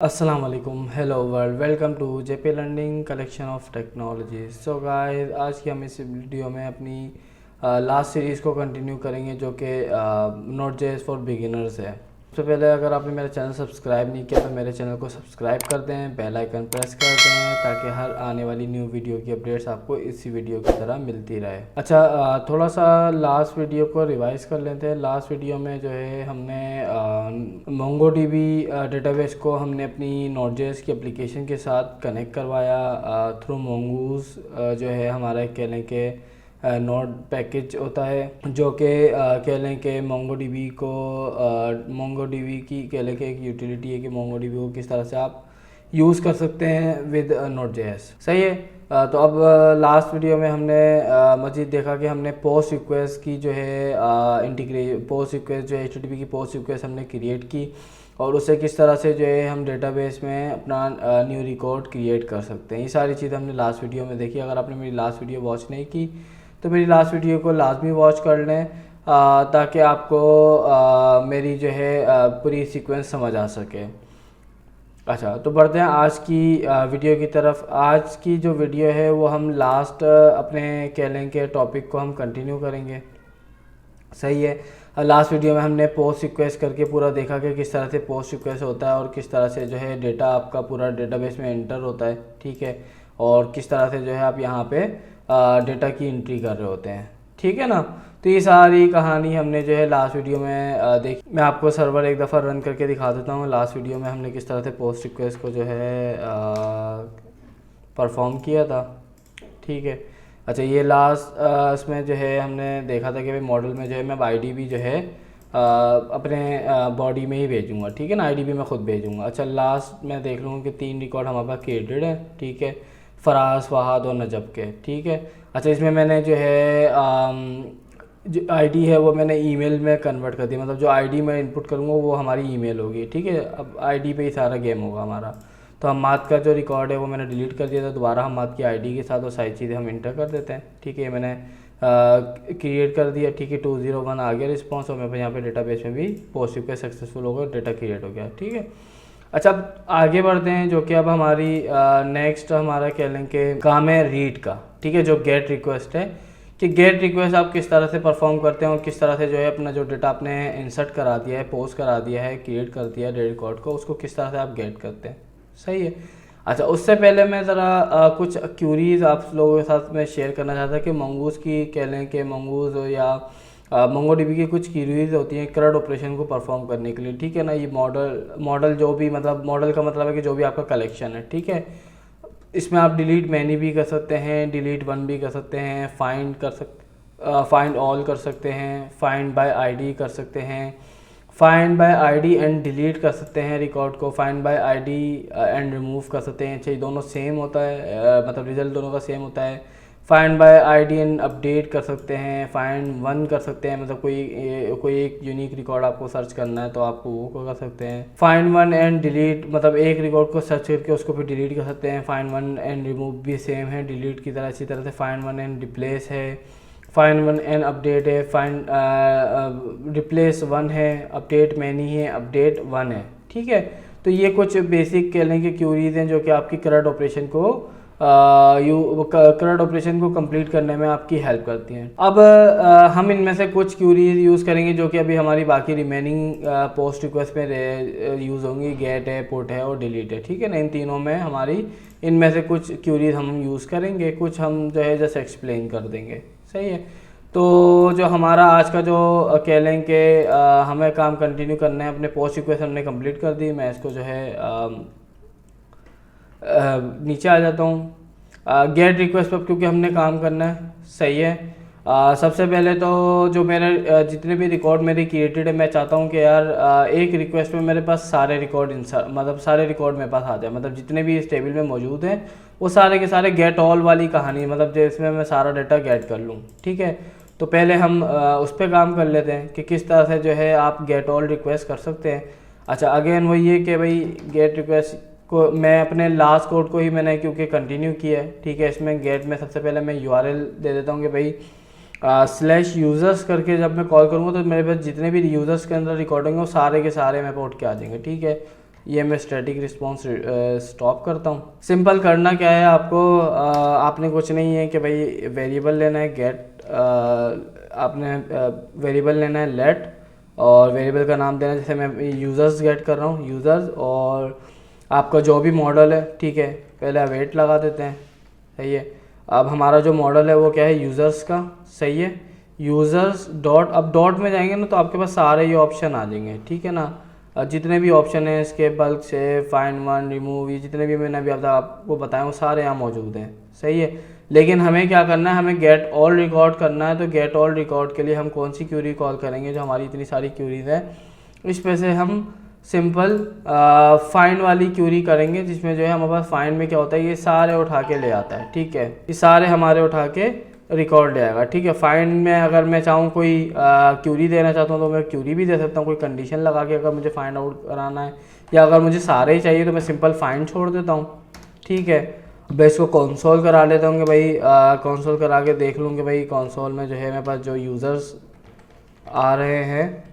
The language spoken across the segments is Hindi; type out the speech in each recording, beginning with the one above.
अस्सलाम वालेकुम, hello world, welcome to JP learning collection of technology. So guys, आज की हम इस वीडियो में अपनी लास्ट सीरीज़ को कंटिन्यू करेंगे जो कि नोट जेएस फॉर बिगिनर्स है। सबसे पहले अगर आपने मेरा चैनल सब्सक्राइब नहीं किया तो मेरे चैनल को सब्सक्राइब कर दें, बेल आइकन प्रेस कर दें ताकि हर आने वाली न्यू वीडियो की अपडेट्स आपको इसी वीडियो की तरह मिलती रहे। अच्छा, थोड़ा सा लास्ट वीडियो को रिवाइज कर लेते हैं। लास्ट वीडियो में जो है हमने मोंगोडीबी डेटाबेस को हमने अपनी नोट.जेएस की एप्लीकेशन के साथ कनेक्ट करवाया थ्रू मोंगूज, जो है हमारा कह लें कि नोड पैकेज होता है जो कि कह लें कि मोंगोडीबी की कह लें कि एक यूटिलिटी है कि मोंगोडीबी को किस तरह से आप यूज़ कर सकते हैं विद नोट.जेएस। सही है। तो अब लास्ट वीडियो में हमने मज़ीद देखा कि हमने पोस्ट रिक्वेस्ट की जो है पोस्ट रिक्वेस्ट जो है HTTP की पोस्ट रिक्वेस्ट हमने क्रिएट की और उससे किस तरह से जो है हम डेटाबेस में अपना न्यू रिकॉर्ड क्रिएट कर सकते हैं। ये सारी चीज़ हमने लास्ट वीडियो में देखी। अगर आपने मेरी लास्ट वीडियो वॉच नहीं की तो मेरी लास्ट वीडियो को लाजमी वॉच कर लें ताकि आपको मेरी जो है पूरी सीक्वेंस समझ आ सके। अच्छा, तो बढ़ते हैं आज की वीडियो की तरफ। आज की जो वीडियो है वो हम लास्ट अपने कह लें के टॉपिक को हम कंटिन्यू करेंगे। सही है। लास्ट वीडियो में हमने पोस्ट रिक्वेस्ट करके पूरा देखा कि किस तरह से पोस्ट रिक्वेस्ट होता है और किस तरह से जो है डेटा आपका पूरा डेटाबेस में एंटर होता है, ठीक है, और किस तरह से जो है आप यहाँ पे डेटा की एंट्री कर रहे होते हैं, ठीक है ना। तो ये सारी कहानी हमने जो है लास्ट वीडियो में देखी। मैं आपको सर्वर एक दफ़ा रन करके दिखा देता हूँ। लास्ट वीडियो में हमने किस तरह से पोस्ट रिक्वेस्ट को जो है परफॉर्म किया था, ठीक है। अच्छा, ये लास्ट इसमें जो है हमने देखा था कि भाई मॉडल में जो है मैं आईडी भी जो है अपने बॉडी में ही भेजूँगा, ठीक है ना, आईडी भी मैं खुद भेजूँगा। अच्छा, लास्ट मैं देख लूँगा कि 3 रिकॉर्ड हमारे पास क्रिएटेड है, ठीक है, फराज, वहाद और नजब के, ठीक है। अच्छा, इसमें मैंने जो है जो आईडी है वो मैंने ईमेल में कन्वर्ट कर दिया, मतलब जो आईडी मैं इनपुट करूँगा वो हमारी ईमेल होगी, ठीक है। अब आईडी पे ही सारा गेम होगा हमारा। तो हम्माद का जो रिकॉर्ड है वो मैंने डिलीट कर दिया था, दोबारा हम्माद की आईडी के साथ वो सारी चीज़ें हम इंटर कर देते हैं, ठीक है। मैंने क्रिएट कर दिया, ठीक है, 201 आ गया रिस्पॉन्स और मैं यहाँ पे डेटाबेस में भी पोस्ट रिक्वेस्ट सक्सेसफुल हो गया, डेटा क्रिएट हो गया, ठीक है। अच्छा, अब आगे बढ़ते हैं जो कि अब हमारी नेक्स्ट हमारा कह लें कि काम है रीड का, ठीक है, जो गेट रिक्वेस्ट है कि गेट रिक्वेस्ट आप किस तरह से परफॉर्म करते हैं और किस तरह से जो है अपना जो डेटा आपने इंसर्ट करा दिया है, पोस्ट करा दिया है, क्रिएट कर दिया है रिकॉर्ड को, उसको किस तरह से आप गेट करते हैं। सही है। अच्छा, उससे पहले मैं ज़रा कुछ क्यूरीज आप लोगों के साथ मैं शेयर करना चाहता कि मंगूज़ की कह लें कि मंगूज़ या मोंगोडीबी की कुछ क्यूरीज होती हैं CRUD ऑपरेशन को परफॉर्म करने के लिए, ठीक है ना। ये मॉडल जो भी, मतलब मॉडल का मतलब है कि जो भी आपका कलेक्शन है, ठीक है, इसमें आप डिलीट मैनी भी कर सकते हैं, डिलीट वन भी कर सकते हैं, फाइंड ऑल कर सकते हैं, फाइंड बाय आईडी कर सकते हैं, find by ID and delete कर सकते हैं रिकॉर्ड को, find by ID and remove कर सकते हैं। अच्छा, ये दोनों सेम होता है, मतलब रिजल्ट दोनों का सेम होता है। Find by ID and update कर सकते हैं, फाइंड वन कर सकते हैं, मतलब कोई एक यूनिक रिकॉर्ड आपको सर्च करना है तो आपको वो कर सकते हैं। फाइंड वन एंड डिलीट, मतलब एक रिकॉर्ड को सर्च करके उसको फिर डिलीट कर सकते हैं। फाइंड वन एंड रिमूव भी सेम है डिलीट की तरह, इसी तरह से फाइंड वन एंड रिप्लेस है, फाइंड वन एंड अपडेट है, फाइंड रिप्लेस वन है, अपडेट मैनी है, अपडेट वन है, ठीक है। तो ये कुछ बेसिक कह लें कि क्यूरीज हैं जो कि आपकी CRUD ऑपरेशन को CRUD ऑपरेशन को कंप्लीट करने में आपकी हेल्प करती हैं। अब हम इनमें से कुछ क्यूरीज यूज़ करेंगे जो कि अभी हमारी बाकी रिमेनिंग पोस्ट रिक्वेस्ट में यूज़ होंगी। गेट है, पुट है और डिलीट है, ठीक है ना। इन तीनों में हमारी इनमें से कुछ क्यूरीज हम यूज़ करेंगे, कुछ हम जो है जस्ट एक्सप्लेन कर देंगे। सही है। तो जो हमारा आज का जो कह लें कि हमें काम कंटिन्यू करना है, अपने पोस्ट रिक्वेस्ट हमने कंप्लीट कर दी। मैं इसको जो है नीचे आ जाता हूँ गेट रिक्वेस्ट पर, क्योंकि हमने काम करना है। सही है। सबसे पहले तो जो मेरे जितने भी रिकॉर्ड मेरे क्रिएटेड है, मैं चाहता हूँ कि यार एक रिक्वेस्ट में मेरे पास सारे रिकॉर्ड मतलब सारे रिकॉर्ड मेरे पास आ जाए, मतलब जितने भी इस टेबल में मौजूद हैं वो सारे के सारे गेट ऑल वाली कहानी, मतलब जिसमें मैं सारा डाटा गेट कर लूँ, ठीक है। तो पहले हम उस पर काम कर लेते हैं कि किस तरह से जो है आप गेट ऑल रिक्वेस्ट कर सकते हैं। अच्छा, अगेन वही है कि भाई गेट रिक्वेस्ट को मैं अपने लास्ट कोड को ही मैंने क्योंकि कंटिन्यू किया है, ठीक है। इसमें गेट में सबसे पहले मैं URL दे देता हूँ कि भाई /users करके जब मैं कॉल करूँगा तो मेरे पास जितने भी यूज़र्स के अंदर रिकॉर्डिंग हो सारे के सारे मैं पोर्ट के आ जाएंगे, ठीक है। ये मैं स्टैटिक रिस्पॉन्स स्टॉप करता हूँ। सिंपल करना क्या है आपको, आपने कुछ नहीं है कि भाई वेरिएबल लेना है गेट, आपने वेरिएबल लेना है लेट, और वेरिएबल का नाम देना, जैसे मैं यूज़र्स गेट कर रहा हूँ यूज़र्स, और आपका जो भी मॉडल है, ठीक है, पहले अवेट लगा देते हैं, सही है। अब हमारा जो मॉडल है वो क्या है, यूज़र्स का, सही है। यूज़र्स डॉट, अब डॉट में जाएंगे ना तो आपके पास सारे ये ऑप्शन आ जाएंगे, ठीक है ना, जितने भी ऑप्शन हैं इसके, बल्क से, फाइंड वन, रिमूव, ये जितने भी मैंने अभी आपको बताया वो सारे यहाँ मौजूद हैं, सही है। लेकिन हमें क्या करना है, हमें गेट ऑल रिकॉर्ड करना है। तो गेट ऑल रिकॉर्ड के लिए हम कौन सी क्यूरी कॉल करेंगे, जो हमारी इतनी सारी क्यूरीज हैं इस पे से हम सिंपल फाइंड वाली क्यूरी करेंगे, जिसमें जो है हमारे पास फाइंड में क्या होता है, ये सारे उठा के ले आता है, ठीक है, ये सारे हमारे उठा के रिकॉर्ड ले आएगा, ठीक है। फाइंड में अगर मैं चाहूँ कोई क्यूरी देना चाहता हूँ तो मैं क्यूरी भी दे सकता हूँ, कोई कंडीशन लगा के अगर मुझे फाइंड आउट कराना है, या अगर मुझे सारे ही चाहिए तो मैं सिंपल फाइंड छोड़ देता हूँ, ठीक है। मैं इसको कंसोल करा लेता हूँ कि भाई कंसोल करा के देख लूँ कि भाई कंसोल में जो है मेरे पास जो यूज़र्स आ रहे हैं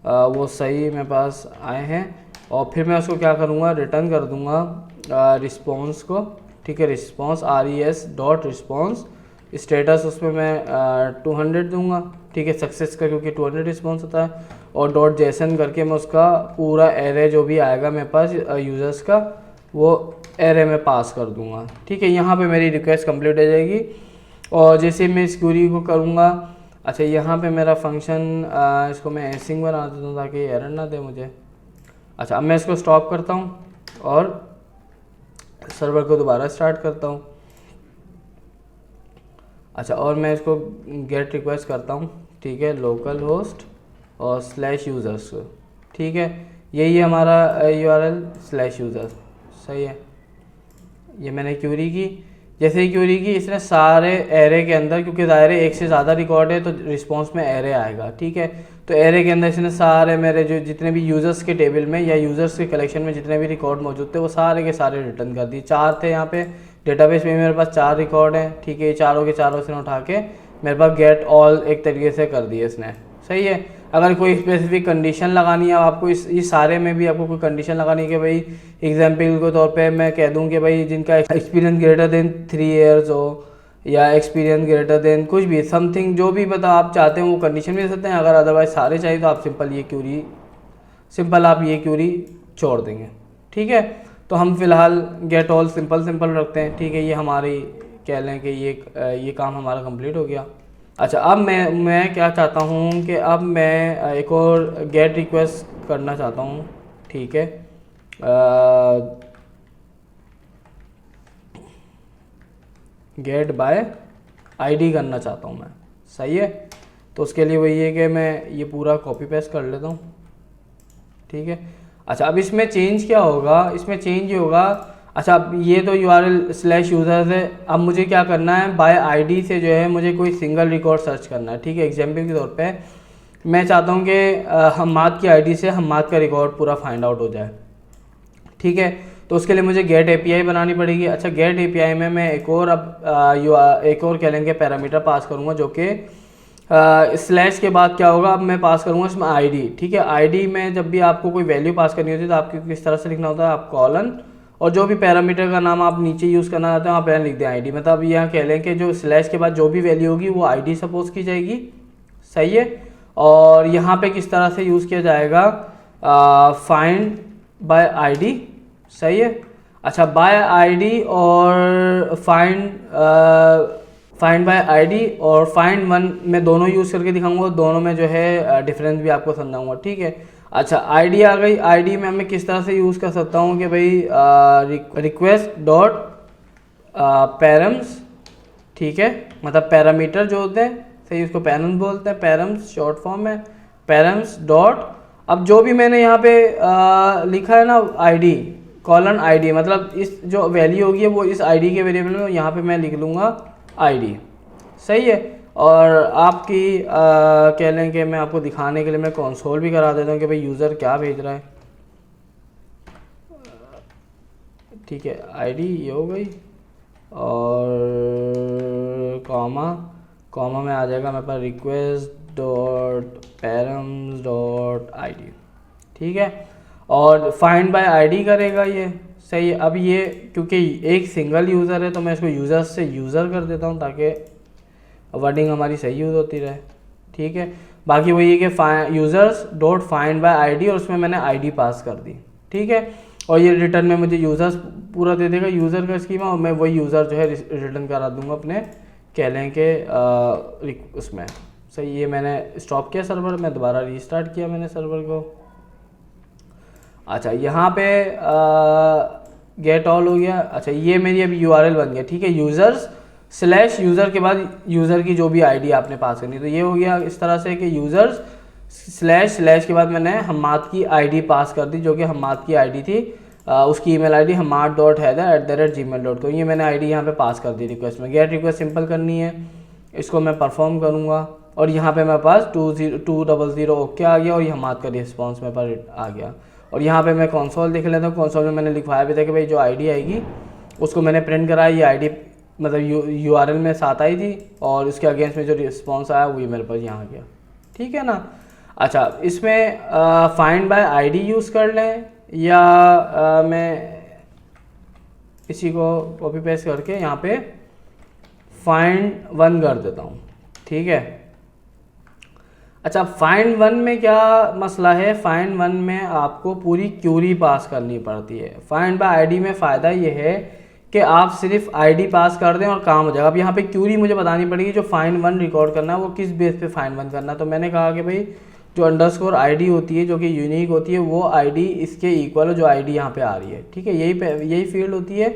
वो सही मेरे पास आए हैं, और फिर मैं उसको क्या करूँगा, रिटर्न कर दूँगा रिस्पॉन्स को, ठीक है, response RES dot response, status उसमें मैं 200 दूंगा, ठीक है, सक्सेस का, क्योंकि 200 रिस्पॉन्स होता है, और डॉट जेसन करके मैं उसका पूरा एरे जो भी आएगा मेरे पास यूज़र्स का वो एरे में पास कर दूंगा, ठीक है। यहाँ पे मेरी रिक्वेस्ट कंप्लीट हो जाएगी, और जैसे मैं इस क्वेरी को करूँगा, अच्छा यहाँ पे मेरा फंक्शन इसको मैं एसिंग बना देता हूँ ताकि एरर ना दे मुझे। अच्छा, अब मैं इसको स्टॉप करता हूँ और सर्वर को दोबारा स्टार्ट करता हूँ। अच्छा, और मैं इसको गेट रिक्वेस्ट करता हूँ, ठीक है, लोकल होस्ट और स्लैश यूज़र्स को, ठीक है, यही है हमारा URL स्लैश यूज़र्स, सही है। ये मैंने क्यूरी की, जैसे ही क्यूरी की इसने सारे एरे के अंदर, क्योंकि ज़ाहिर है एक से ज़्यादा रिकॉर्ड है तो रिस्पॉन्स में एरे आएगा, ठीक है, तो एरे के अंदर इसने सारे मेरे जो जितने भी यूज़र्स के टेबल में या यूज़र्स के कलेक्शन में जितने भी रिकॉर्ड मौजूद थे वो सारे के सारे रिटर्न कर दिए। 4 थे यहाँ पे डेटाबेस में, मेरे पास 4 रिकॉर्ड हैं, ठीक है, ये चारों के चारों से उठा के मेरे पास गेट ऑल एक तरीके से कर दिए इसने, सही है। अगर कोई स्पेसिफिक कंडीशन लगानी है आपको, इस सारे में भी आपको कोई कंडीशन लगानी है कि भाई एग्जाम्पल के तौर पे मैं कह दूं कि भाई जिनका एक्सपीरियंस ग्रेटर देन 3 ईयर्स हो, या एक्सपीरियंस ग्रेटर देन कुछ भी समथिंग, जो भी मतलब आप चाहते हैं वो कंडीशन भी दे सकते हैं। अगर अदरवाइज सारे चाहिए तो आप सिंपल आप ये क्यूरी छोड़ देंगे, ठीक है। तो हम फिलहाल गेट ऑल सिंपल रखते हैं, ठीक है, ये हमारी कह लें कि ये काम हमारा कंप्लीट हो गया। अच्छा, अब मैं क्या चाहता हूँ कि अब मैं एक और गेट रिक्वेस्ट करना चाहता हूँ, ठीक है, गेट बाय आईडी करना चाहता हूँ मैं, सही है। तो उसके लिए वही है कि मैं ये पूरा कॉपी पेस्ट कर लेता हूँ, ठीक है। अच्छा, अब इसमें चेंज क्या होगा, इसमें चेंज ये होगा, अच्छा अब ये तो URL स्लैश यूज़र्स है, अब मुझे क्या करना है, बाय आईडी से जो है मुझे कोई सिंगल रिकॉर्ड सर्च करना है, ठीक है। एग्जाम्पल के तौर पे मैं चाहता हूँ कि हम्माद की आईडी से हम्माद का रिकॉर्ड पूरा फाइंड आउट हो जाए, ठीक है। तो उसके लिए मुझे गेट API बनानी पड़ेगी। अच्छा, गेट API में मैं एक और कह लेंगे पैरामीटर पास करूँगा, जो कि स्लैश के बाद क्या होगा, अब मैं पास करूँगा इसमें ID, ठीक है। ID में जब भी आपको कोई वैल्यू पास करनी होती है तो आपको किस तरह से लिखना होता है, आप कॉलन और जो भी पैरामीटर का नाम आप नीचे यूज़ करना चाहते हैं आप पहले लिख दें ID, मतलब यहाँ कह लें कि जो स्लैश के बाद जो भी वैल्यू होगी वो ID सपोज की जाएगी, सही है। और यहाँ पे किस तरह से यूज़ किया जाएगा, फाइंड बाय ID, सही है। अच्छा, बाय ID और फाइंड बाय ID और फाइंड वन मैं दोनों यूज़ करके दिखाऊंगा, दोनों में जो है डिफरेंस भी आपको समझाऊंगा, ठीक है। अच्छा, ID आ गई, ID में मैं किस तरह से यूज़ कर सकता हूँ कि भाई रिक्वेस्ट डॉट पैरम्स, ठीक है, मतलब पैरामीटर जो होते हैं, सही, उसको पैरम्स बोलते हैं, पैरम्स शॉर्ट फॉर्म में, पैरम्स डॉट, अब जो भी मैंने यहाँ पे लिखा है ना ID कॉलन ID, मतलब इस जो वैल्यू होगी वो इस ID के वेरिएबल में, यहाँ पे मैं लिख लूँगा ID, सही है। और आपकी कह लें कि मैं आपको दिखाने के लिए मैं कंसोल भी करा देता हूँ कि भाई यूज़र क्या भेज रहा है, ठीक है। ID ये हो गई और कॉमा में आ जाएगा मेरे पास request dot params dot ID, ठीक है। और फाइंड बाय आईडी करेगा ये, सही है। अब ये क्योंकि एक सिंगल यूज़र है तो मैं इसको यूज़र्स से यूज़र कर देता हूँ ताकि वर्डिंग हमारी सही यूज़ होती रहे, ठीक है। बाकी वही है कि users dot find by ID और उसमें मैंने आईडी पास कर दी, ठीक है। और ये रिटर्न में मुझे यूज़र्स पूरा दे देगा, यूज़र का स्कीमा, और मैं वही यूज़र जो है रिटर्न करा दूंगा अपने कह लें कि उसमें, सही। ये मैंने स्टॉप किया सर्वर, मैं दोबारा रीस्टार्ट किया मैंने सर्वर को। अच्छा यहाँ पे गेट ऑल हो गया। अच्छा ये मेरी अभी यूआरएल बन गया, ठीक है। यूज़र्स स्लैश यूज़र के बाद यूज़र की जो भी आईडी आपने पास करनी, तो ये हो गया इस तरह से कि यूज़र्स स्लैश स्लैश के बाद मैंने हम्माद की आईडी पास कर दी, जो कि हम्माद की आईडी थी। उसकी ईमेल आईडी hammad.haider@gmail.com, ये मैंने आईडी यहाँ पे पास कर दी रिक्वेस्ट में। गेट रिक्वेस्ट सिंपल करनी है, इसको मैं परफॉर्म करूँगा और यहाँ पे मेरे पास 200 ओके आ गया और ये हम्माद का रिस्पॉन्स मेरे पास आ गया। और यहाँ पे मैं कंसोल देख लेता हूँ, कंसोल में मैंने लिखवाया भी था कि भाई जो आईडी आएगी उसको मैंने प्रिंट कराया, ये आईडी मतलब यूआरएल में साथ आई थी और उसके अगेंस्ट में जो रिस्पॉन्स आया वही मेरे पास यहाँ गया, ठीक है ना। अच्छा इसमें फाइंड बाय आईडी यूज़ कर लें या मैं इसी को कॉपी पेस्ट करके यहाँ पे फाइंड वन कर देता हूँ, ठीक है। अच्छा फाइंड वन में क्या मसला है, फाइंड वन में आपको पूरी क्यूरी पास करनी पड़ती है। फाइंड बाय आईडी में फ़ायदा ये है कि आप सिर्फ आईडी पास कर दें और काम हो जाएगा। अब यहाँ पे क्यूरी मुझे बतानी पड़ेगी, जो फाइंड वन रिकॉर्ड करना है वो किस बेस पे फाइंड वन करना है। तो मैंने कहा कि भाई जो अंडरस्कोर आईडी होती है जो कि यूनिक होती है वो आईडी इसके इक्वल है जो आईडी यहाँ पे आ रही है, ठीक है। यही फील्ड होती है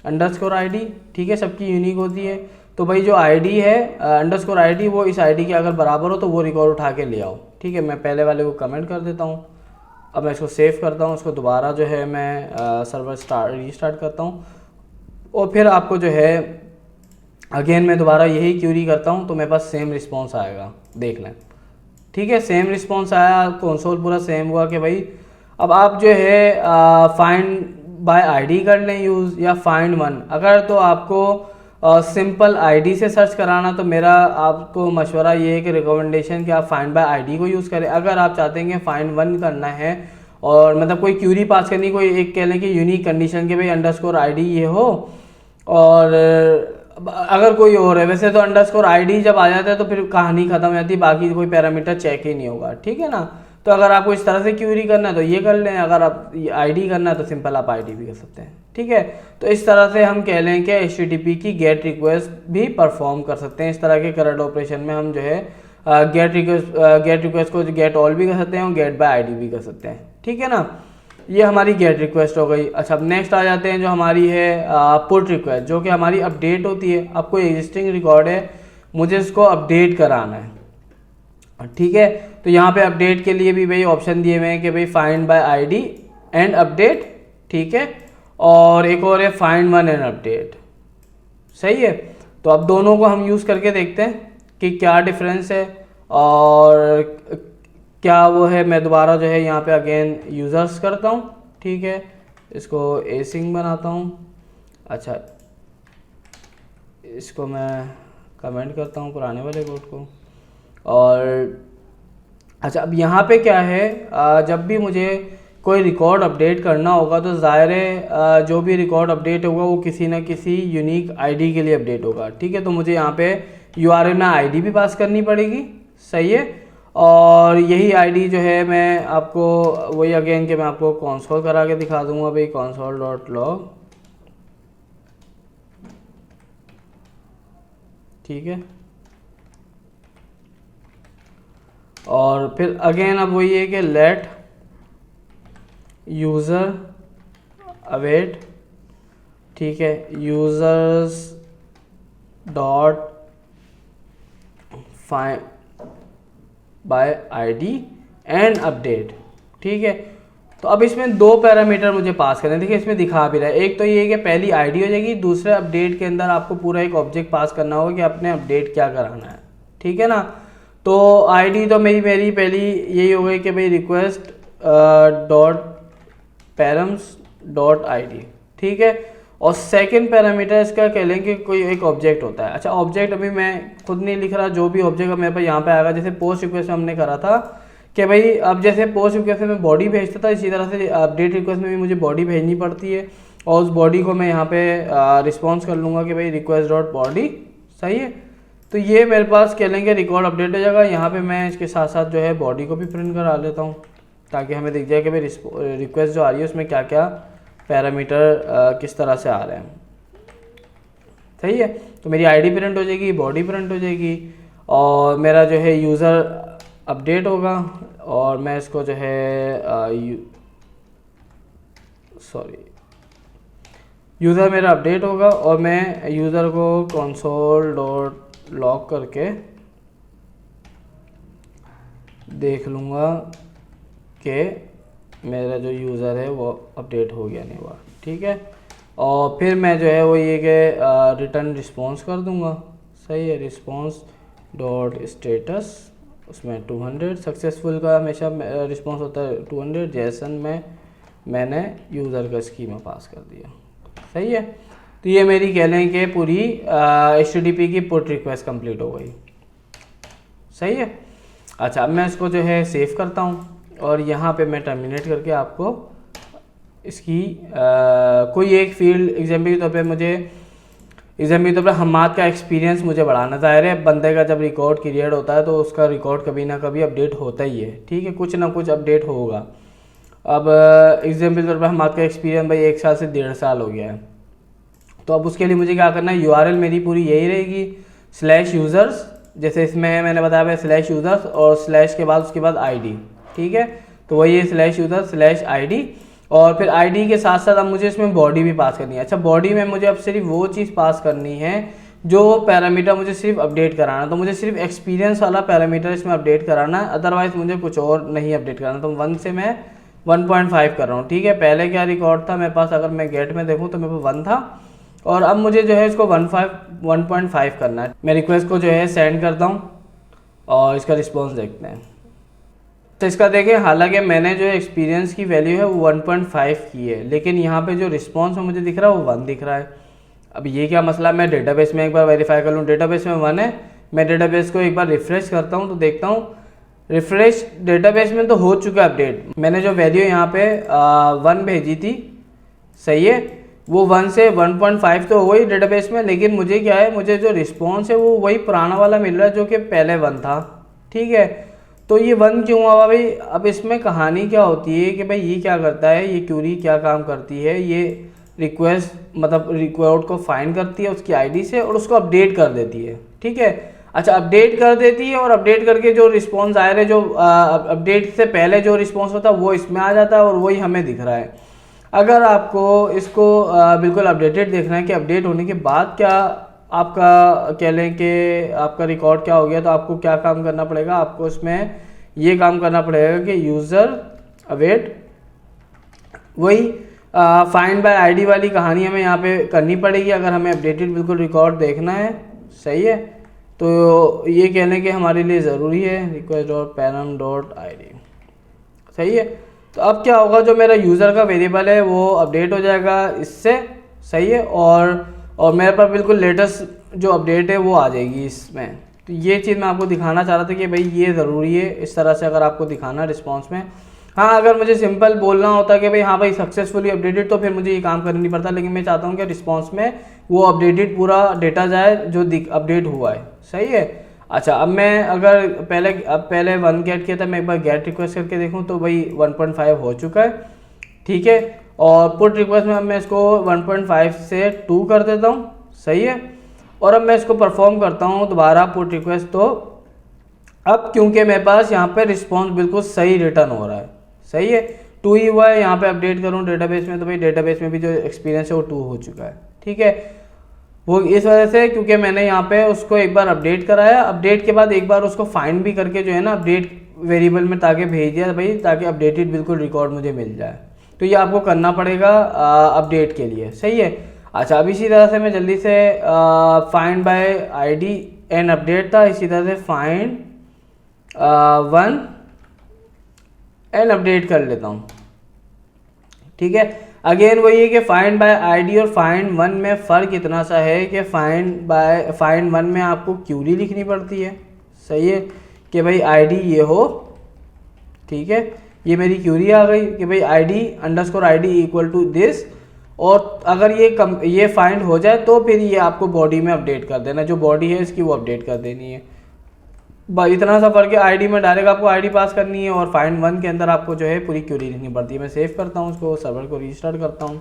अंडरस्कोर आईडी, ठीक है, सबकी यूनिक होती है। तो भाई जो आईडी है अंडरस्कोर आईडी वो इस आईडी के अगर बराबर हो तो वो रिकॉर्ड उठा के ले आओ, ठीक है। मैं पहले वाले को कमेंट कर देता हूँ। अब मैं इसको सेव करता हूँ, उसको दोबारा जो है मैं सर्वर रीस्टार्ट करता हूँ और फिर आपको जो है अगेन मैं दोबारा यही क्यूरी करता हूँ तो मेरे पास सेम रिस्पॉन्स आएगा, देख लें, ठीक है। सेम रिस्पॉन्स आया, कंसोल पूरा सेम हुआ कि भाई अब आप जो है फाइंड बाय आईडी कर लें यूज़ या फाइंड वन। अगर तो आपको सिंपल आईडी से सर्च कराना तो मेरा आपको मशवरा ये है कि रिकमेंडेशन कि आप फाइंड बाय आईडी को यूज़ करें। अगर आप चाहते हैं कि फाइंड वन करना है और मतलब कोई क्यूरी पास करनी, कोई एक कह लें कि यूनिक कंडीशन के भाई अंडरस्कोर आईडी ये हो, और अगर कोई और है, वैसे तो अंडरस्कोर आईडी जब आ जाता है तो फिर कहानी खत्म हो जाती है, बाकी कोई पैरामीटर चेक ही नहीं होगा, ठीक है ना। तो अगर आपको इस तरह से क्यूरी करना है तो ये कर लें, अगर आप आईडी करना है तो सिंपल आप आईडी भी कर सकते हैं, ठीक है। तो इस तरह से हम कह लें कि HTTP की गेट रिक्वेस्ट भी परफॉर्म कर सकते हैं। इस तरह के करंट ऑपरेशन में हम जो है गेट रिक्वेस्ट को गेट ऑल भी कर सकते हैं और गेट बाय आईडी भी कर सकते हैं, ठीक है ना। ये हमारी गेट रिक्वेस्ट हो गई। अच्छा अब नेक्स्ट आ जाते हैं जो हमारी है पुट रिक्वेस्ट, जो कि हमारी अपडेट होती है। अब कोई एग्जिस्टिंग रिकॉर्ड है, मुझे इसको अपडेट कराना है, ठीक है। तो यहाँ पे अपडेट के लिए भी भाई ऑप्शन दिए हुए हैं कि भाई find by ID and update, ठीक है। और एक और है फाइंड वन एंड अपडेट, सही है। तो अब दोनों को हम यूज़ करके देखते हैं कि क्या डिफरेंस है और क्या वो है। मैं दोबारा जो है यहाँ पे अगेन यूज़र्स करता हूँ, ठीक है। इसको एसिंग बनाता हूँ। अच्छा इसको मैं कमेंट करता हूँ पुराने वाले कोड को। और अच्छा अब यहाँ पे क्या है, जब भी मुझे कोई रिकॉर्ड अपडेट करना होगा तो ज़ाहिर है जो भी रिकॉर्ड अपडेट होगा वो किसी ना किसी यूनिक आईडी के लिए अपडेट होगा, ठीक है। तो मुझे यहाँ पे यूआरएल में आईडी भी पास करनी पड़ेगी, सही है। और यही आईडी जो है मैं आपको वही अगेन कि मैं आपको कंसोल करा के दिखा दूंगा भाई, console.log, ठीक है। और फिर अगेन अब वही है कि लेट यूज़र अवेट, ठीक है, users dot find by ID and update, ठीक है। तो अब इसमें दो पैरामीटर मुझे पास करने, देखिए इसमें दिखा भी रहा है। एक तो ये है कि पहली आईडी हो जाएगी, दूसरे अपडेट के अंदर आपको पूरा एक ऑब्जेक्ट पास करना होगा कि आपने अपडेट क्या कराना है, ठीक है ना। तो आईडी तो मेरी पहली यही हो गई कि भाई request dot params dot ID, ठीक है। और सेकंड पैरामीटर इसका कह लें कि कोई एक ऑब्जेक्ट होता है। अच्छा ऑब्जेक्ट अभी मैं खुद नहीं लिख रहा, जो भी ऑब्जेक्ट मेरे पास यहाँ पे आएगा, जैसे पोस्ट रिक्वेस्ट में हमने करा था कि भाई अब जैसे पोस्ट रिक्वेस्ट में बॉडी भेजता था, इसी तरह से अपडेट रिक्वेस्ट में भी मुझे बॉडी भेजनी पड़ती है, और उस बॉडी को मैं यहाँ पे रिस्पॉन्स कर लूँगा कि भाई रिक्वेस्ट डॉट बॉडी। सही है, तो ये मेरे पास कह लेंगे रिकॉर्ड अपडेट हो जाएगा। यहाँ पे मैं इसके साथ साथ जो है बॉडी को भी प्रिंट करा लेता हूँ, ताकि हमें दिख जाए कि भाई रिक्वेस्ट जो आ रही है उसमें क्या क्या पैरामीटर किस तरह से आ रहे हैं। सही है, तो मेरी आईडी प्रिंट हो जाएगी, बॉडी प्रिंट हो जाएगी, और मेरा जो है यूज़र अपडेट होगा, और मैं इसको जो है यूज़र मेरा अपडेट होगा, और मैं यूज़र को कंसोल डॉट लॉग करके देख लूँगा कि मेरा जो यूज़र है वो अपडेट हो गया नहीं हुआ। ठीक है, और फिर मैं जो है वो ये कि रिटर्न रिस्पॉन्स कर दूँगा। सही है, रिस्पॉन्स डॉट स्टेटस, उसमें 200 सक्सेसफुल का हमेशा रिस्पॉन्स होता है 200। जेसन में मैंने यूज़र का स्कीमा पास कर दिया। सही है, तो ये मेरी कह लें कि पूरी HTTP की पुट रिक्वेस्ट कंप्लीट हो गई। सही है, अच्छा अब मैं इसको जो है सेव करता हूँ, और यहाँ पे मैं टर्मिनेट करके आपको इसकी कोई एक फील्ड एग्जाम्पल के तौर पे हमाद का एक्सपीरियंस मुझे बढ़ाना। ज़ाहिर है बंदे का जब रिकॉर्ड क्रिएट होता है तो उसका रिकॉर्ड कभी ना कभी अपडेट होता ही है। ठीक है, कुछ ना कुछ अपडेट होगा। अब एग्जाम्पल के तौर पर हमाद का एक्सपीरियंस भाई 1 साल से 1.5 साल हो गया है, तो अब उसके लिए मुझे क्या करना है, URL मेरी पूरी यही रहेगी /users, जैसे इसमें मैंने बताया भाई /users और स्लैश के बाद उसके बाद ID। ठीक है, तो वही है /users/ID, और फिर ID के साथ साथ अब मुझे इसमें बॉडी भी पास करनी है। अच्छा, बॉडी में मुझे अब सिर्फ वो चीज़ पास करनी है जो पैरामीटर मुझे सिर्फ अपडेट कराना, तो मुझे सिर्फ एक्सपीरियंस वाला पैरामीटर इसमें अपडेट कराना है, अदरवाइज मुझे कुछ और नहीं अपडेट कराना। तो 1 से मैं 1.5 कर रहा हूँ। ठीक है, पहले क्या रिकॉर्ड था मेरे पास, अगर मैं गेट में देखूँ तो मेरे पास 1 था, और अब मुझे जो है इसको 1.5 करना है। मैं रिक्वेस्ट को जो है सेंड करता हूँ, और इसका रिस्पॉन्स देखते हैं। तो इसका देखें, हालांकि मैंने जो एक्सपीरियंस की वैल्यू है वो 1.5 की है, लेकिन यहाँ पे जो रिस्पॉन्स में मुझे दिख रहा है वो 1 दिख रहा है। अब ये क्या मसला, मैं डेटाबेस में एक बार वेरीफाई कर लूँ। डेटाबेस में 1 है, मैं डेटाबेस को एक बार रिफ्रेश करता हूँ तो देखता हूँ रिफ्रेश डेटाबेस में तो हो चुका है अपडेट। मैंने जो वैल्यू यहाँ पे 1 भेजी थी, सही है, वो 1 से 1.5 तो हो गई डेटाबेस में, लेकिन मुझे क्या है, मुझे जो रिस्पॉन्स है वो वही पुराना वाला मिल रहा है जो कि पहले 1 था। ठीक है, तो ये 1 क्यों हुआ भाई? अब इसमें कहानी क्या होती है कि भाई ये क्या करता है, ये क्यूरी क्या काम करती है, ये रिक्वेस्ट मतलब रिकॉर्ड को फाइंड करती है उसकी आईडी से और उसको अपडेट कर देती है। ठीक है, अच्छा अपडेट कर देती है, और अपडेट करके जो रिस्पॉन्स आया है, जो अपडेट से पहले जो रिस्पॉन्स होता है वो इसमें आ जाता है और वही हमें दिख रहा है। अगर आपको इसको बिल्कुल अपडेटेड देखना है कि अपडेट होने के बाद क्या आपका कह लें कि आपका रिकॉर्ड क्या हो गया, तो आपको क्या काम करना पड़ेगा, आपको इसमें ये काम करना पड़ेगा कि यूज़र अवेट, वही फाइंड बाय आईडी वाली कहानी हमें यहाँ पे करनी पड़ेगी अगर हमें अपडेटेड बिल्कुल रिकॉर्ड देखना है। सही है, तो ये कह लें कि हमारे लिए ज़रूरी है request dot param dot ID। सही है, तो अब क्या होगा, जो मेरा यूज़र का वेरिएबल है वो अपडेट हो जाएगा इससे। सही है, और मेरे पास बिल्कुल लेटेस्ट जो अपडेट है वो आ जाएगी इसमें। तो ये चीज़ मैं आपको दिखाना चाह रहा था कि भाई ये ज़रूरी है इस तरह से अगर आपको दिखाना रिस्पॉन्स में। हाँ, अगर मुझे सिंपल बोलना होता कि भाई हाँ भाई सक्सेसफुली अपडेटेड, तो फिर मुझे ये काम करना नहीं पड़ता, लेकिन मैं चाहता हूँ कि रिस्पॉन्स में वो अपडेटेड पूरा डेटा जाए जो अपडेट हुआ है। सही है, अच्छा अब मैं अगर पहले 1 गेट किया था, मैं एक बार गेट रिक्वेस्ट करके देखूँ तो भाई 1.5 हो चुका है। ठीक है, और पुट रिक्वेस्ट में अब मैं इसको 1.5 से 2 कर देता हूँ। सही है, और अब मैं इसको परफॉर्म करता हूँ दोबारा पुट रिक्वेस्ट, तो अब क्योंकि मेरे पास यहाँ पे रिस्पॉन्स बिल्कुल सही रिटर्न हो रहा है। सही है, 2 ही हुआ है। यहाँ पे अपडेट करूँ डेटाबेस में तो भाई डेटाबेस में भी जो एक्सपीरियंस है वो 2 हो चुका है। ठीक है, वो इस वजह से क्योंकि मैंने यहाँ पे उसको एक बार अपडेट कराया, अपडेट के बाद एक बार उसको फाइंड भी करके जो है ना अपडेट वेरिएबल में ताकि भेज दिया भाई, ताकि अपडेटेड बिल्कुल रिकॉर्ड मुझे मिल जाए। तो ये आपको करना पड़ेगा अपडेट के लिए। सही है, अच्छा अब इसी तरह से मैं जल्दी से find by ID and update था, इसी तरह से फाइंड 1 एंड अपडेट कर लेता हूँ। ठीक है, अगेन वही है कि फाइंड बाय आईडी और फाइंड 1 में फ़र्क इतना सा है कि फाइंड 1 में आपको क्यूरी लिखनी पड़ती है। सही है, कि भाई आईडी ये हो ठीक है, ये मेरी क्यूरी आ गई कि भाई ID_ID इक्वल टू दिस, और अगर ये फाइंड हो जाए तो फिर ये आपको बॉडी में अपडेट कर देना, जो बॉडी है इसकी वो अपडेट कर देनी है। बस इतना सा फर्क है, आईडी में डायरेक्ट आपको आईडी पास करनी है और फाइंड वन के अंदर आपको जो है पूरी क्यूरी लिखनी पड़ती है। मैं सेव करता हूँ उसको, सर्वर को रीस्टार्ट करता हूँ।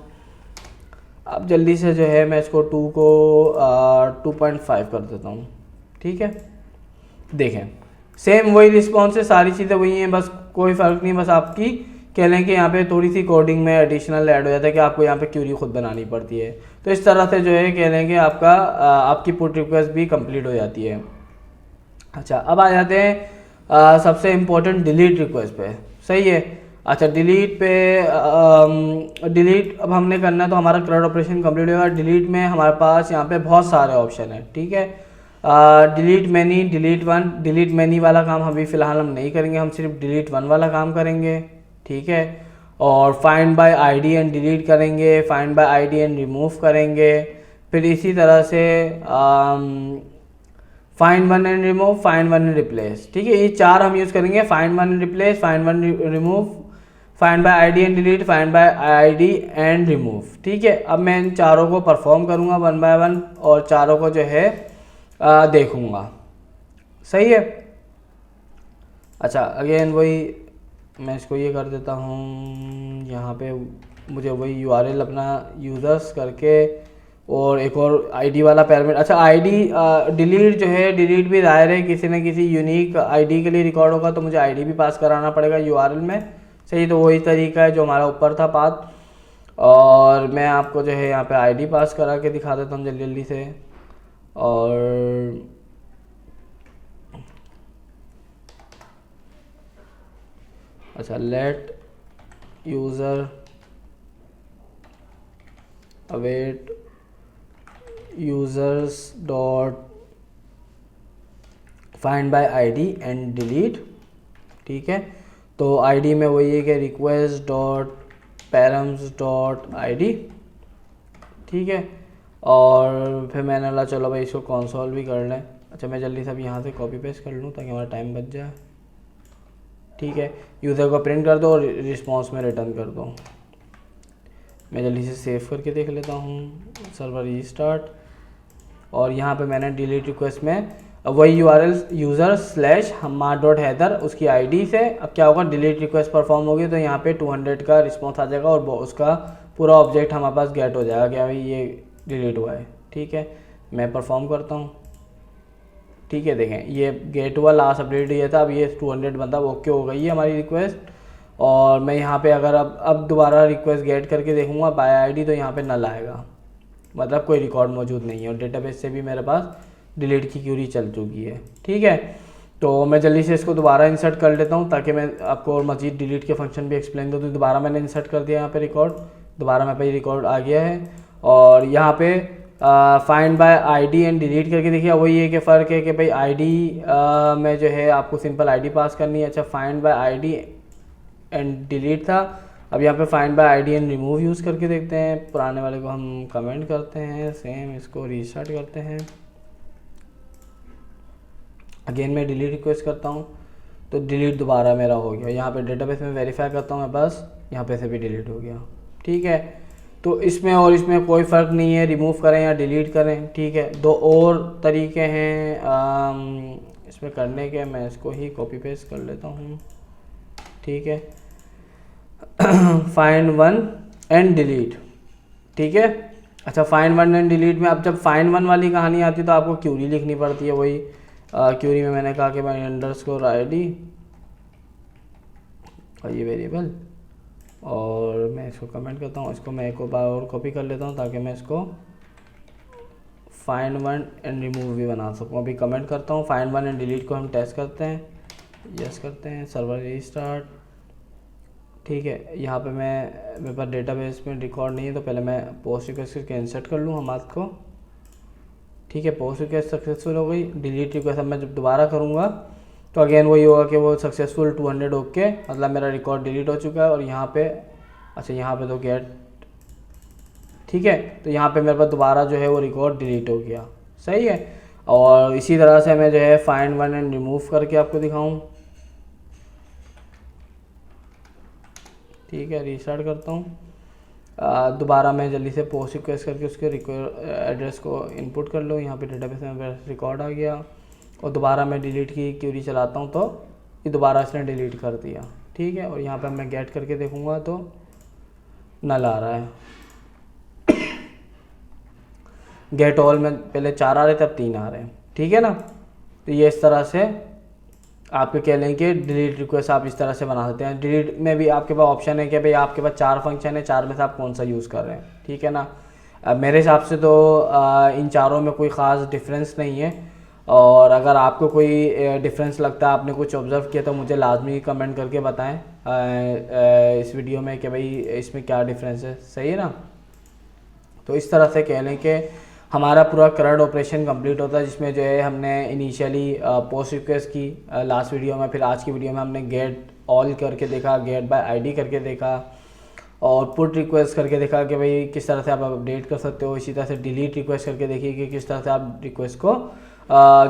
अब जल्दी से जो है मैं इसको 2 को 2.5 कर देता हूँ, ठीक है। देखें सेम वही रिस्पॉन्स है, सारी चीज़ें वही हैं, बस कोई फ़र्क नहीं, बस आपकी कह लें कि यहाँ पे थोड़ी सी कोडिंग में एडिशनल ऐड हो जाता है कि आपको यहाँ पे क्यूरी खुद बनानी पड़ती है। तो इस तरह से जो है कह लें कि आपकी पुट रिक्वेस्ट भी कंप्लीट हो जाती है। अच्छा, अब आ जाते हैं सबसे इम्पोर्टेंट डिलीट रिक्वेस्ट पे, सही है। अच्छा, डिलीट पे डिलीट अब हमने करना है तो हमारा CRUD ऑपरेशन कंप्लीट होगा। डिलीट में हमारे पास यहाँ पे बहुत सारे ऑप्शन है, ठीक है। Delete many, delete one, delete many वाला काम अभी फ़िलहाल हम नहीं करेंगे, हम सिर्फ डिलीट वन वाला काम करेंगे, ठीक है। और find by ID and delete करेंगे, find by ID and remove करेंगे, फिर इसी तरह से find one and remove, find one and replace, ठीक है। ये 4 हम यूज़ करेंगे, find one and replace, find one remove, find by ID and delete, find by ID and remove, ठीक है। अब मैं इन चारों को परफॉर्म करूँगा 1 बाय 1 और चारों को जो है देखूँगा, सही है। अच्छा, अगेन वही मैं इसको ये कर देता हूँ, यहाँ पे मुझे वही URL अपना यूज़र्स करके और एक और आईडी वाला पैरामीटर। अच्छा, आईडी डिलीट जो है, डिलीट भी जाहिर है किसी न किसी यूनिक आईडी के लिए रिकॉर्ड होगा, तो मुझे आईडी भी पास कराना पड़ेगा URL में, सही। तो वही तरीका है जो हमारा ऊपर था पाथ, और मैं आपको जो है यहाँ पे आईडी पास करा के दिखा देता हूँ जल्दी जल्दी से। और अच्छा, let user await users dot find by ID and delete, ठीक है। तो आईडी में वही है कि request dot params dot ID, ठीक है। और फिर मैंने बोला चलो भाई इसको कंसोल भी कर लें। अच्छा, मैं जल्दी से अब यहाँ से कॉपी पेस्ट कर लूँ ताकि हमारा टाइम बच जाए, ठीक है। यूज़र को प्रिंट कर दो और रिस्पॉन्स में रिटर्न कर दो। मैं जल्दी से सेव करके देख लेता हूँ, सर्वर रीस्टार्ट, और यहाँ पे मैंने डिलीट रिक्वेस्ट में वही URL user/hammar.header उसकी आईडी से, अब क्या होगा, डिलीट रिक्वेस्ट परफॉर्म होगी तो यहाँ पे 200 का रिस्पॉन्स आ जाएगा और उसका पूरा ऑब्जेक्ट हमारे पास गेट हो जाएगा कि भाई ये डिलीट हुआ है, ठीक है। मैं परफॉर्म करता हूँ, ठीक है। देखें ये गेट हुआ, लास्ट अपडेट ये था, अब ये 200 बंदा ओके हो गई है हमारी रिक्वेस्ट। और मैं यहाँ पे अगर अब दोबारा रिक्वेस्ट गेट करके देखूँगा बाय आईडी, तो यहाँ पे नल आएगा, मतलब कोई रिकॉर्ड मौजूद नहीं है और डेटाबेस से भी मेरे पास डिलीट की क्यूरी चल चुकी है, ठीक है। तो मैं जल्दी से इसको दोबारा इंसर्ट कर लेता हूँ ताकि मैं आपको और मज़ीद डिलीट के फंक्शन भी एक्सप्लेन दूँ। तो दोबारा मैंने इंसर्ट कर दिया यहाँ पे रिकॉर्ड, दोबारा मेरे पे रिकॉर्ड आ गया है। और यहाँ पे find by ID and delete करके देखिए, वही है कि फ़र्क है कि भाई आईडी में जो है आपको सिंपल आईडी पास करनी है। अच्छा, find by ID and delete था, अब यहाँ पे find by ID and remove use करके देखते हैं। पुराने वाले को हम कमेंट करते हैं, सेम इसको रीस्टार्ट करते हैं। अगेन मैं डिलीट रिक्वेस्ट करता हूँ तो डिलीट दोबारा मेरा हो गया। यहाँ पे डेटाबेस में वेरीफाई करता हूँ मैं, बस यहाँ पे से भी डिलीट हो गया, ठीक है। तो इसमें और इसमें कोई फ़र्क नहीं है, रिमूव करें या डिलीट करें, ठीक है। 2 और तरीके हैं इसमें करने के, मैं इसको ही कॉपी पेस्ट कर लेता हूँ, ठीक है। फाइंड वन एंड डिलीट, ठीक है। अच्छा, फाइंड वन एंड डिलीट में अब जब फाइंड वन वाली कहानी आती है तो आपको क्यूरी लिखनी पड़ती है। वही क्यूरी में मैंने कहा कि मैं अंडरस्कोर आईडी और ये वेरिएबल, और मैं इसको कमेंट करता हूँ, इसको मैं एक बार और कॉपी कर लेता हूँ ताकि मैं इसको फाइंड वन एंड रिमूव भी बना सकूँ। अभी कमेंट करता हूँ, फाइंड वन एंड डिलीट को हम टेस्ट करते हैं, यस करते हैं, सर्वर रीस्टार्ट, ठीक है। यहाँ पे मेरे पास डेटाबेस में रिकॉर्ड नहीं है तो पहले मैं पोस्ट रिक्वेस्ट करके इंसर्ट कर लूँ हमाद को, ठीक है। पोस्ट रिक्वेस्ट सक्सेसफुल हो गई। डिलीट रिक्वेस्ट अब मैं जब दोबारा करूँगा तो अगेन वही होगा कि वो सक्सेसफुल 200 ओके, मतलब मेरा रिकॉर्ड डिलीट हो चुका है। और यहाँ पे अच्छा, यहाँ पे तो गेट, ठीक है। तो यहाँ पे मेरे पास दोबारा जो है वो रिकॉर्ड डिलीट हो गया, सही है। और इसी तरह से मैं जो है फाइंड वन एंड रिमूव करके आपको दिखाऊँ, ठीक है, रीस्टार्ट करता हूँ। दोबारा मैं जल्दी से पोस्ट रिक्वेस्ट करके उसके एड्रेस को इनपुट कर लूँ। यहाँ पे डेटाबेस में मेरा रिकॉर्ड आ गया और दोबारा मैं डिलीट की क्यूरी चलाता हूँ तो ये दोबारा इसने डिलीट कर दिया। ठीक है, और यहाँ पे मैं गेट करके देखूँगा तो नल आ रहा है। गेट ऑल में पहले 4 आ रहे थे, अब 3 आ रहे हैं। ठीक है ना, तो ये इस तरह से आपके कह लें कि डिलीट रिक्वेस्ट आप इस तरह से बना सकते हैं। डिलीट में भी आपके पास ऑप्शन है कि भाई आपके पास 4 फंक्शन है, 4 में से आप कौन सा यूज़ कर रहे हैं। ठीक है ना, मेरे हिसाब से तो इन चारों में कोई ख़ास डिफरेंस नहीं है, और अगर आपको कोई डिफरेंस लगता है, आपने कुछ ऑब्ज़र्व किया, तो मुझे लाजमी कमेंट करके बताएं इस वीडियो में कि भाई इसमें क्या डिफरेंस है। सही है ना, तो इस तरह से कह लें कि हमारा पूरा करंट ऑपरेशन कंप्लीट होता है, जिसमें जो है हमने इनिशियली पोस्ट रिक्वेस्ट की लास्ट वीडियो में, फिर आज की वीडियो में हमने गेट ऑल करके देखा, गेट बाय आईडी करके देखा, और पुट रिक्वेस्ट करके देखा कि भाई किस तरह से आप अपडेट कर सकते हो। इसी तरह से डिलीट रिक्वेस्ट करके देखिए कि किस तरह से आप रिक्वेस्ट को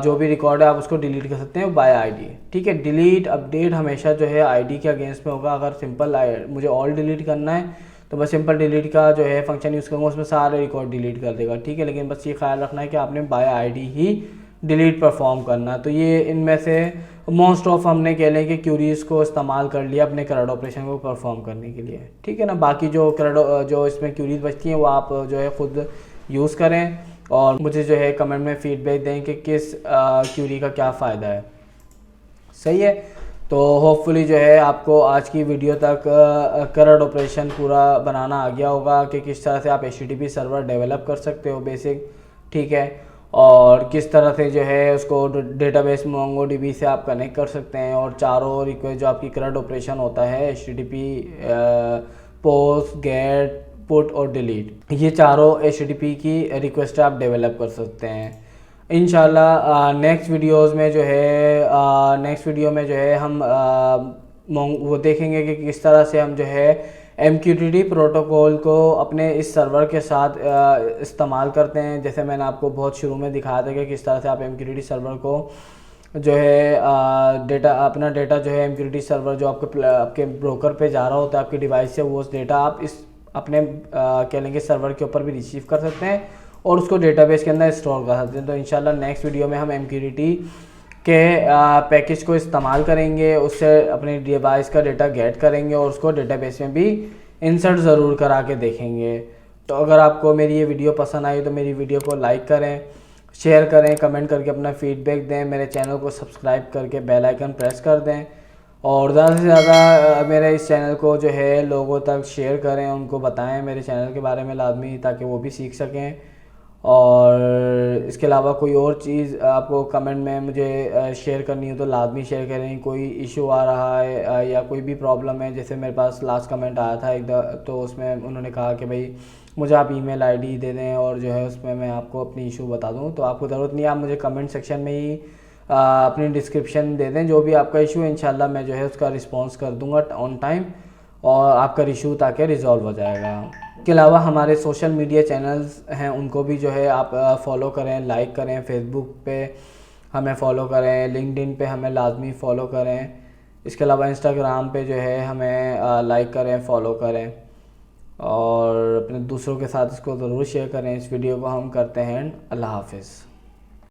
जो भी रिकॉर्ड है आप उसको डिलीट कर सकते हैं बाय आईडी। ठीक है, डिलीट अपडेट हमेशा जो है आईडी के अगेंस्ट में होगा। अगर सिंपल मुझे ऑल डिलीट करना है तो मैं सिंपल डिलीट का जो है फंक्शन यूज़ करूँगा, उसमें सारे रिकॉर्ड डिलीट कर देगा। ठीक है, लेकिन बस ये ख्याल रखना है कि आपने बाय आईडी ही डिलीट परफॉर्म करना। तो ये इनमें से मोस्ट ऑफ हमने कह लें कि क्यूरीज को इस्तेमाल कर लिया अपने करंट ऑपरेशन को परफॉर्म करने के लिए। ठीक है ना, बाकी जो इसमें क्यूरीज बचती हैं वो आप जो है ख़ुद यूज़ करें और मुझे जो है कमेंट में फीडबैक दें कि किस क्यूरी का क्या फ़ायदा है। सही है, तो होपफुली जो है आपको आज की वीडियो तक करंट ऑपरेशन पूरा बनाना आ गया होगा कि किस तरह से आप HTTP सर्वर डेवलप कर सकते हो बेसिक। ठीक है, और किस तरह से जो है उसको डेटाबेस MongoDB से आप कनेक्ट कर सकते हैं, और चारों रिक्वेस्ट जो आपकी करंट ऑपरेशन होता है HTTP, पोस्ट, गेट, पुट और डिलीट, ये चारों HTTP की रिक्वेस्ट आप डेवलप कर सकते हैं। इंशाल्लाह नेक्स्ट वीडियो में जो है हम वो देखेंगे कि किस तरह से हम जो है MQTT प्रोटोकॉल को अपने इस सर्वर के साथ इस्तेमाल करते हैं। जैसे मैंने आपको बहुत शुरू में दिखाया था कि किस तरह से आप MQTT सर्वर को जो है अपना डेटा जो है MQTT सर्वर जो आपके ब्रोकर पे जा रहा होता है आपके डिवाइस से, वो डेटा आप इस अपने कह लेंगे सर्वर के ऊपर भी रिसीव कर सकते हैं और उसको डेटाबेस के अंदर स्टोर कर सकते हैं। तो इंशाल्लाह नेक्स्ट वीडियो में हम MQTT के पैकेज को इस्तेमाल करेंगे, उससे अपने डिवाइस का डेटा गेट करेंगे और उसको डेटाबेस में भी इंसर्ट ज़रूर करा के देखेंगे। तो अगर आपको मेरी ये वीडियो पसंद आई तो मेरी वीडियो को लाइक करें, शेयर करें, कमेंट करके अपना फीडबैक दें, मेरे चैनल को सब्सक्राइब करके बेल आइकन प्रेस कर दें, और ज़्यादा से ज़्यादा मेरे इस चैनल को जो है लोगों तक शेयर करें, उनको बताएं मेरे चैनल के बारे में लाजमी, ताकि वो भी सीख सकें। और इसके अलावा कोई और चीज़ आपको कमेंट में मुझे शेयर करनी हो तो लाजमी शेयर करें। कोई इशू आ रहा है या कोई भी प्रॉब्लम है, जैसे मेरे पास लास्ट कमेंट आया था एक तो उसमें उन्होंने कहा कि भाई मुझे आप ईमेल आईडी दे दें और जो है उसमें मैं आपको अपनी इशू बता दूं। तो आपको ज़रूरत नहीं है, आप मुझे कमेंट सेक्शन में ही अपनी डिस्क्रिप्शन दे दें जो भी आपका इशू है, इंशाल्लाह मैं जो है उसका रिस्पॉन्स कर दूँगा ऑन टाइम और आपका इशू ताकि रिज़ॉल्व हो जाएगा। इसके अलावा हमारे सोशल मीडिया चैनल्स हैं, उनको भी जो है आप फॉलो करें, लाइक करें, फेसबुक पे हमें फ़ॉलो करें, लिंक्डइन पे हमें लाजमी फ़ॉलो करें। इसके अलावा इंस्टाग्राम पे जो है हमें लाइक करें, फ़ॉलो करें और अपने दूसरों के साथ इसको ज़रूर शेयर करें। इस वीडियो को हम करते हैं। अल्लाह हाफ़िज़।